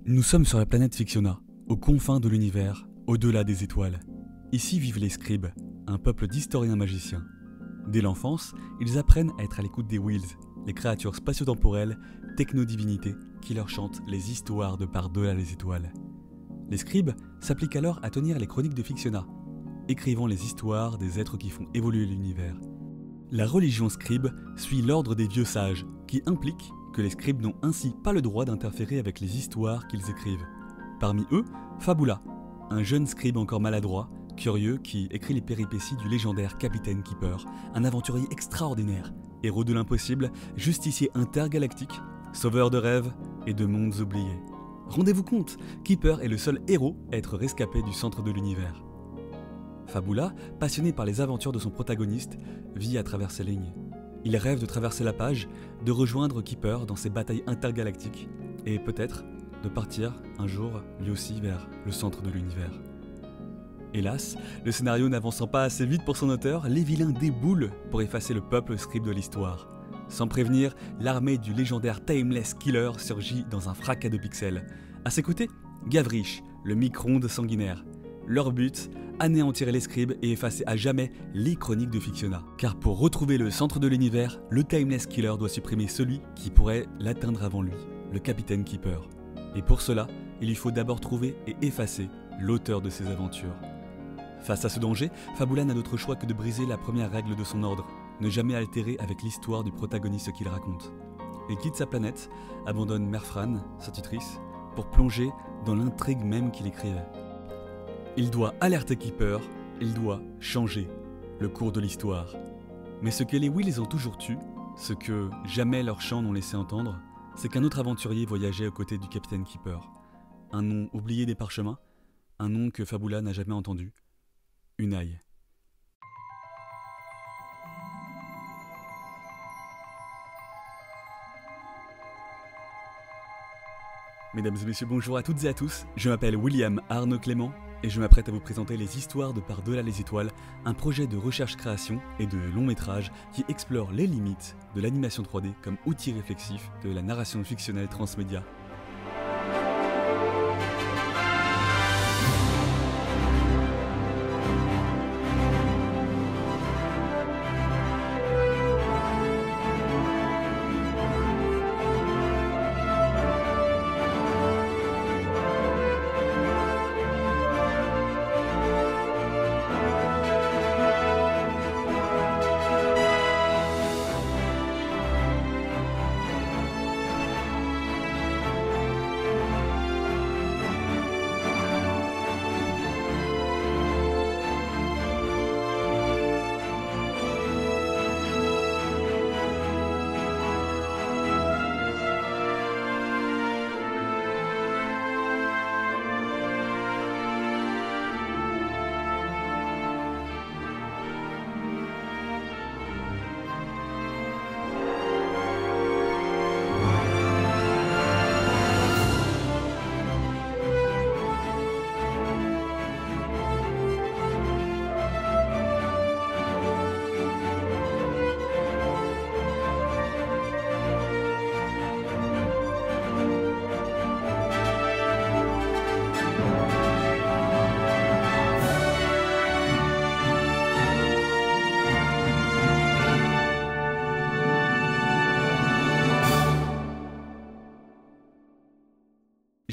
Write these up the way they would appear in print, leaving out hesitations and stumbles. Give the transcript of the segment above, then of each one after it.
Nous sommes sur la planète Fictiona, aux confins de l'univers, au-delà des étoiles. Ici vivent les scribes, un peuple d'historiens magiciens. Dès l'enfance, ils apprennent à être à l'écoute des Wills, les créatures spatio-temporelles, techno-divinités, qui leur chantent les histoires de par-delà les étoiles. Les scribes s'appliquent alors à tenir les chroniques de Fictiona, écrivant les histoires des êtres qui font évoluer l'univers. La religion scribe suit l'ordre des vieux sages, qui implique que les scribes n'ont ainsi pas le droit d'interférer avec les histoires qu'ils écrivent. Parmi eux, Fabula, un jeune scribe encore maladroit, curieux, qui écrit les péripéties du légendaire Capitaine Keeper, un aventurier extraordinaire, héros de l'impossible, justicier intergalactique, sauveur de rêves et de mondes oubliés. Rendez-vous compte, Keeper est le seul héros à être rescapé du centre de l'univers. Fabula, passionné par les aventures de son protagoniste, vit à travers ses lignes. Il rêve de traverser la page, de rejoindre Keeper dans ses batailles intergalactiques, et peut-être de partir un jour lui aussi vers le centre de l'univers. Hélas, le scénario n'avançant pas assez vite pour son auteur, les vilains déboulent pour effacer le peuple scribe de l'histoire. Sans prévenir, l'armée du légendaire Timeless Killer surgit dans un fracas de pixels. À ses côtés, Gavrish, le micro-ondes sanguinaire. Leur but, anéantir les scribes et effacer à jamais les chroniques de Fictiona. Car pour retrouver le centre de l'univers, le Timeless Killer doit supprimer celui qui pourrait l'atteindre avant lui, le Capitaine Keeper. Et pour cela, il lui faut d'abord trouver et effacer l'auteur de ses aventures. Face à ce danger, Fabula n'a d'autre choix que de briser la première règle de son ordre, ne jamais altérer avec l'histoire du protagoniste qu'il raconte. Il quitte sa planète, abandonne Mère Fran, sa tutrice, pour plonger dans l'intrigue même qu'il écrivait. Il doit alerter Keeper, il doit changer le cours de l'histoire. Mais ce que les Wills ont toujours tu, ce que jamais leurs chants n'ont laissé entendre, c'est qu'un autre aventurier voyageait aux côtés du Capitaine Keeper. Un nom oublié des parchemins, un nom que Fabula n'a jamais entendu, Unai. Mesdames et messieurs, bonjour à toutes et à tous, je m'appelle William Arnaud Clément et je m'apprête à vous présenter les histoires de Par-delà les étoiles, un projet de recherche-création et de long métrage qui explore les limites de l'animation 3D comme outil réflexif de la narration fictionnelle transmédia.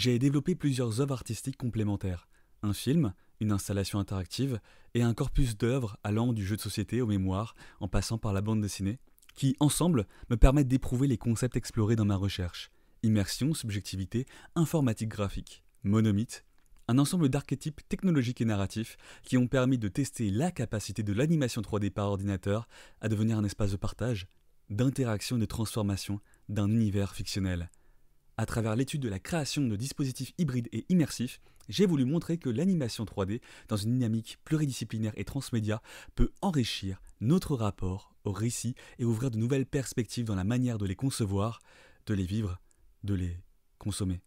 J'ai développé plusieurs œuvres artistiques complémentaires. Un film, une installation interactive et un corpus d'œuvres allant du jeu de société au mémoire en passant par la bande dessinée, qui, ensemble, me permettent d'éprouver les concepts explorés dans ma recherche. Immersion, subjectivité, informatique graphique, monomythe, un ensemble d'archétypes technologiques et narratifs qui ont permis de tester la capacité de l'animation 3D par ordinateur à devenir un espace de partage, d'interaction et de transformation d'un univers fictionnel. À travers l'étude de la création de dispositifs hybrides et immersifs, j'ai voulu montrer que l'animation 3D, dans une dynamique pluridisciplinaire et transmédia, peut enrichir notre rapport au récit et ouvrir de nouvelles perspectives dans la manière de les concevoir, de les vivre, de les consommer.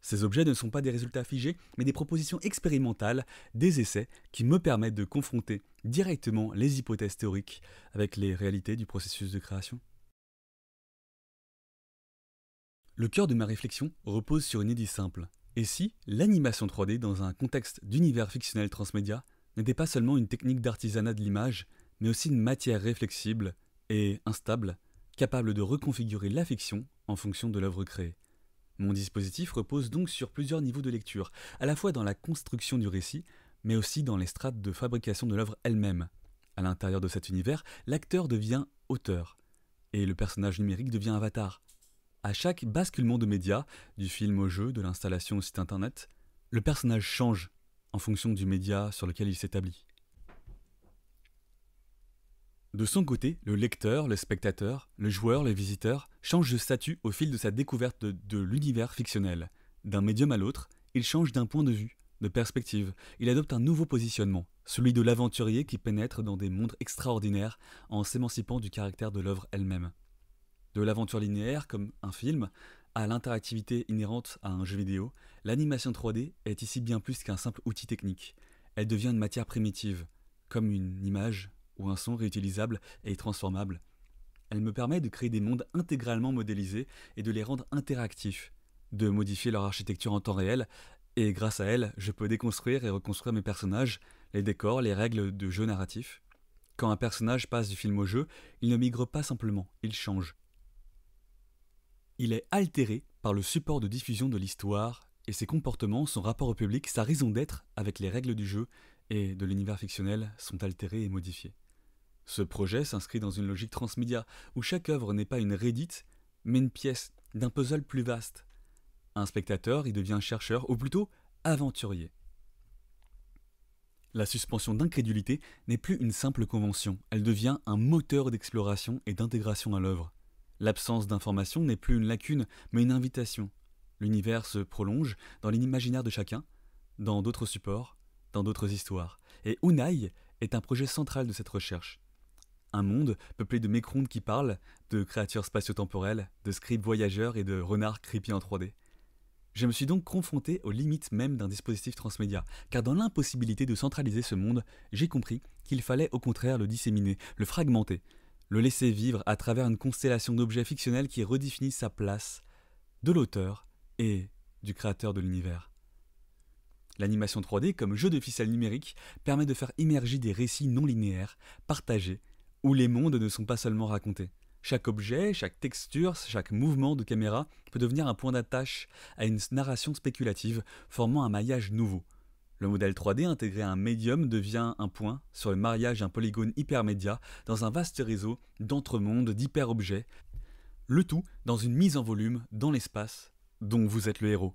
Ces objets ne sont pas des résultats figés, mais des propositions expérimentales, des essais qui me permettent de confronter directement les hypothèses théoriques avec les réalités du processus de création. Le cœur de ma réflexion repose sur une idée simple. Et si l'animation 3D dans un contexte d'univers fictionnel transmédia n'était pas seulement une technique d'artisanat de l'image, mais aussi une matière réflexible et instable, capable de reconfigurer la fiction en fonction de l'œuvre créée. Mon dispositif repose donc sur plusieurs niveaux de lecture, à la fois dans la construction du récit, mais aussi dans les strates de fabrication de l'œuvre elle-même. À l'intérieur de cet univers, l'acteur devient auteur, et le personnage numérique devient avatar. À chaque basculement de médias, du film au jeu, de l'installation au site internet, le personnage change en fonction du média sur lequel il s'établit. De son côté, le lecteur, le spectateur, le joueur, le visiteur changent de statut au fil de sa découverte de l'univers fictionnel. D'un médium à l'autre, il change d'un point de vue, de perspective. Il adopte un nouveau positionnement, celui de l'aventurier qui pénètre dans des mondes extraordinaires en s'émancipant du caractère de l'œuvre elle-même. De l'aventure linéaire, comme un film, à l'interactivité inhérente à un jeu vidéo, l'animation 3D est ici bien plus qu'un simple outil technique. Elle devient une matière primitive, comme une image ou un son réutilisable et transformable. Elle me permet de créer des mondes intégralement modélisés et de les rendre interactifs, de modifier leur architecture en temps réel, et grâce à elle, je peux déconstruire et reconstruire mes personnages, les décors, les règles de jeu narratif. Quand un personnage passe du film au jeu, il ne migre pas simplement, il change. Il est altéré par le support de diffusion de l'histoire et ses comportements, son rapport au public, sa raison d'être avec les règles du jeu et de l'univers fictionnel sont altérés et modifiés. Ce projet s'inscrit dans une logique transmédia où chaque œuvre n'est pas une redite, mais une pièce d'un puzzle plus vaste. Un spectateur y devient chercheur, ou plutôt aventurier. La suspension d'incrédulité n'est plus une simple convention, elle devient un moteur d'exploration et d'intégration à l'œuvre. L'absence d'information n'est plus une lacune, mais une invitation. L'univers se prolonge dans l'imaginaire de chacun, dans d'autres supports, dans d'autres histoires. Et Unai est un projet central de cette recherche. Un monde peuplé de mécroundes qui parlent, de créatures spatio-temporelles, de scribes voyageurs et de renards creepy en 3D. Je me suis donc confronté aux limites même d'un dispositif transmédia, car dans l'impossibilité de centraliser ce monde, j'ai compris qu'il fallait au contraire le disséminer, le fragmenter, le laisser vivre à travers une constellation d'objets fictionnels qui redéfinissent sa place de l'auteur et du créateur de l'univers. L'animation 3D, comme jeu de ficelle numérique, permet de faire immerger des récits non linéaires, partagés, où les mondes ne sont pas seulement racontés. Chaque objet, chaque texture, chaque mouvement de caméra peut devenir un point d'attache à une narration spéculative, formant un maillage nouveau. Le modèle 3D intégré à un médium devient un point sur le mariage d'un polygone hypermédia dans un vaste réseau d'entremondes, d'hyper-objets, le tout dans une mise en volume dans l'espace dont vous êtes le héros.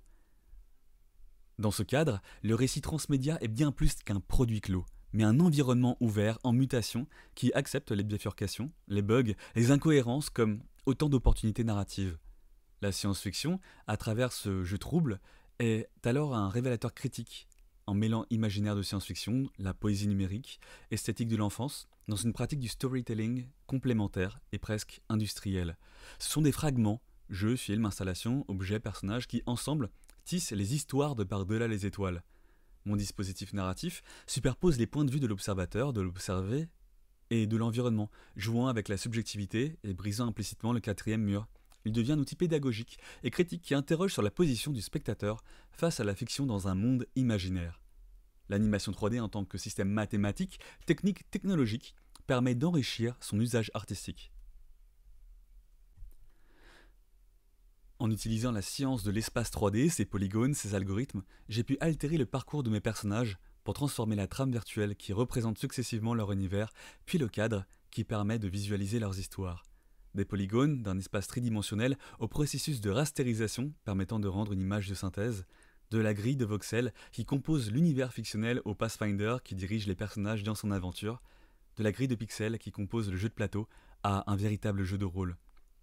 Dans ce cadre, le récit transmédia est bien plus qu'un produit clos, mais un environnement ouvert en mutation qui accepte les bifurcations, les bugs, les incohérences comme autant d'opportunités narratives. La science-fiction, à travers ce jeu trouble, est alors un révélateur critique, en mêlant imaginaire de science-fiction, la poésie numérique, esthétique de l'enfance, dans une pratique du storytelling complémentaire et presque industrielle. Ce sont des fragments, jeux, films, installations, objets, personnages qui, ensemble, tissent les histoires de par-delà les étoiles. Mon dispositif narratif superpose les points de vue de l'observateur, de l'observé et de l'environnement, jouant avec la subjectivité et brisant implicitement le quatrième mur. Il devient un outil pédagogique et critique qui interroge sur la position du spectateur face à la fiction dans un monde imaginaire. L'animation 3D en tant que système mathématique, technique, technologique, permet d'enrichir son usage artistique. En utilisant la science de l'espace 3D, ses polygones, ses algorithmes, j'ai pu altérer le parcours de mes personnages pour transformer la trame virtuelle qui représente successivement leur univers, puis le cadre qui permet de visualiser leurs histoires. Des polygones d'un espace tridimensionnel au processus de rasterisation permettant de rendre une image de synthèse, de la grille de voxels qui compose l'univers fictionnel au Pathfinder qui dirige les personnages dans son aventure, de la grille de pixels qui compose le jeu de plateau à un véritable jeu de rôle.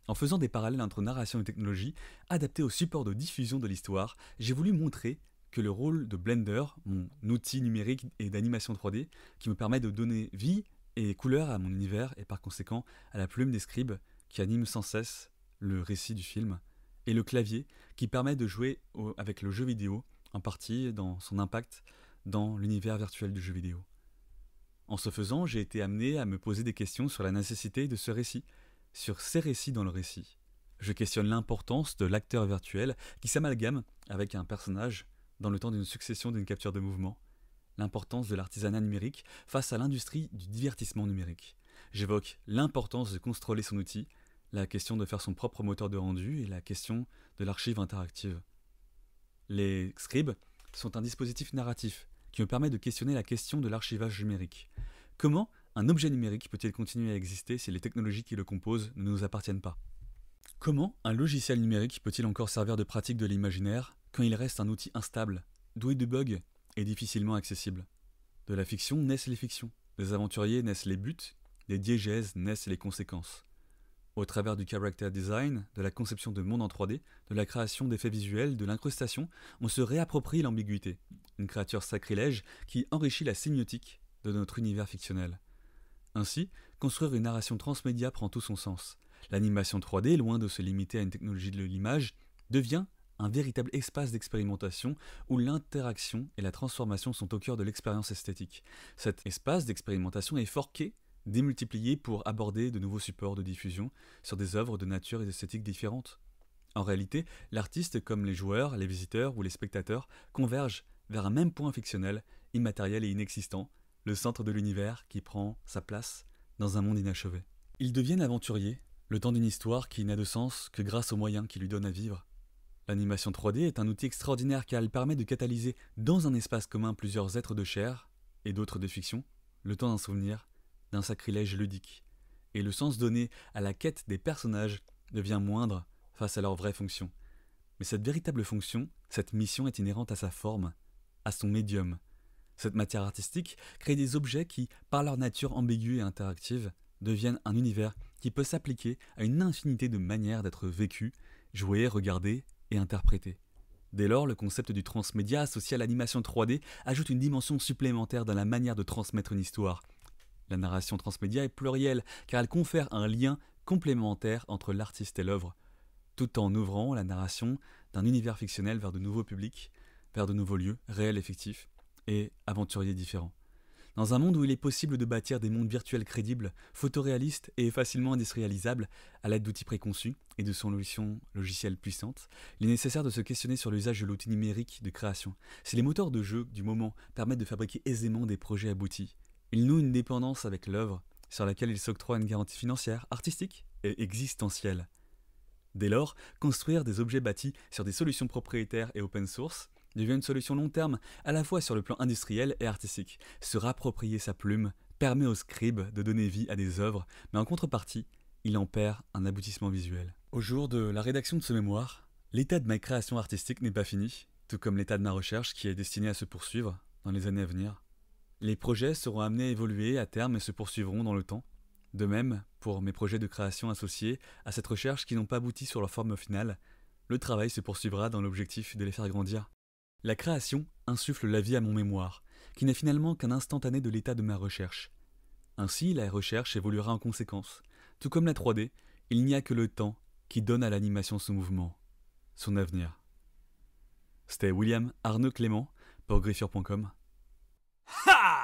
En faisant des parallèles entre narration et technologie, adaptés au support de diffusion de l'histoire, j'ai voulu montrer que le rôle de Blender, mon outil numérique et d'animation 3D, qui me permet de donner vie et couleur à mon univers et par conséquent à la plume des scribes qui animent sans cesse le récit du film, et le clavier qui permet de jouer avec le jeu vidéo, en partie dans son impact dans l'univers virtuel du jeu vidéo. En ce faisant, j'ai été amené à me poser des questions sur la nécessité de ce récit, sur ces récits dans le récit. Je questionne l'importance de l'acteur virtuel qui s'amalgame avec un personnage dans le temps d'une succession d'une capture de mouvement, l'importance de l'artisanat numérique face à l'industrie du divertissement numérique. J'évoque l'importance de contrôler son outil, la question de faire son propre moteur de rendu et la question de l'archive interactive. Les scribes sont un dispositif narratif qui me permet de questionner la question de l'archivage numérique. Comment un objet numérique peut-il continuer à exister si les technologies qui le composent ne nous appartiennent pas ? Comment un logiciel numérique peut-il encore servir de pratique de l'imaginaire quand il reste un outil instable, doué de bugs et difficilement accessible ? De la fiction naissent les fictions, des aventuriers naissent les buts, des diégèses naissent les conséquences. Au travers du character design, de la conception de mondes en 3D, de la création d'effets visuels, de l'incrustation, on se réapproprie l'ambiguïté, une créature sacrilège qui enrichit la sémiotique de notre univers fictionnel. Ainsi, construire une narration transmédia prend tout son sens. L'animation 3D, loin de se limiter à une technologie de l'image, devient un véritable espace d'expérimentation où l'interaction et la transformation sont au cœur de l'expérience esthétique. Cet espace d'expérimentation est forqué, démultiplié pour aborder de nouveaux supports de diffusion sur des œuvres de nature et d'esthétique différentes. En réalité, l'artiste comme les joueurs, les visiteurs ou les spectateurs convergent vers un même point fictionnel, immatériel et inexistant, le centre de l'univers qui prend sa place dans un monde inachevé. Ils deviennent aventuriers, le temps d'une histoire qui n'a de sens que grâce aux moyens qui lui donnent à vivre. L'animation 3D est un outil extraordinaire car elle permet de catalyser dans un espace commun plusieurs êtres de chair et d'autres de fiction, le temps d'un souvenir, d'un sacrilège ludique. Et le sens donné à la quête des personnages devient moindre face à leur vraie fonction. Mais cette véritable fonction, cette mission est inhérente à sa forme, à son médium. Cette matière artistique crée des objets qui, par leur nature ambiguë et interactive, deviennent un univers qui peut s'appliquer à une infinité de manières d'être vécu, joué, regardé et interprété. Dès lors, le concept du transmédia associé à l'animation 3D ajoute une dimension supplémentaire dans la manière de transmettre une histoire. La narration transmédia est plurielle car elle confère un lien complémentaire entre l'artiste et l'œuvre, tout en ouvrant la narration d'un univers fictionnel vers de nouveaux publics, vers de nouveaux lieux, réels et fictifs, et aventuriers différents. Dans un monde où il est possible de bâtir des mondes virtuels crédibles, photoréalistes et facilement industrialisables à l'aide d'outils préconçus et de solutions logicielles puissantes, il est nécessaire de se questionner sur l'usage de l'outil numérique de création. Si les moteurs de jeu du moment permettent de fabriquer aisément des projets aboutis, ils nouent une dépendance avec l'œuvre sur laquelle ils s'octroient une garantie financière, artistique et existentielle. Dès lors, construire des objets bâtis sur des solutions propriétaires et open source devient une solution long terme, à la fois sur le plan industriel et artistique. Se rapproprier sa plume permet au scribe de donner vie à des œuvres, mais en contrepartie, il en perd un aboutissement visuel. Au jour de la rédaction de ce mémoire, l'état de ma création artistique n'est pas fini, tout comme l'état de ma recherche qui est destiné à se poursuivre dans les années à venir. Les projets seront amenés à évoluer à terme et se poursuivront dans le temps. De même, pour mes projets de création associés à cette recherche qui n'ont pas abouti sur leur forme finale, le travail se poursuivra dans l'objectif de les faire grandir. La création insuffle la vie à mon mémoire, qui n'est finalement qu'un instantané de l'état de ma recherche. Ainsi, la recherche évoluera en conséquence. Tout comme la 3D, il n'y a que le temps qui donne à l'animation son mouvement, son avenir. C'était William Arnaud Clément pour Griffure.com. Ha!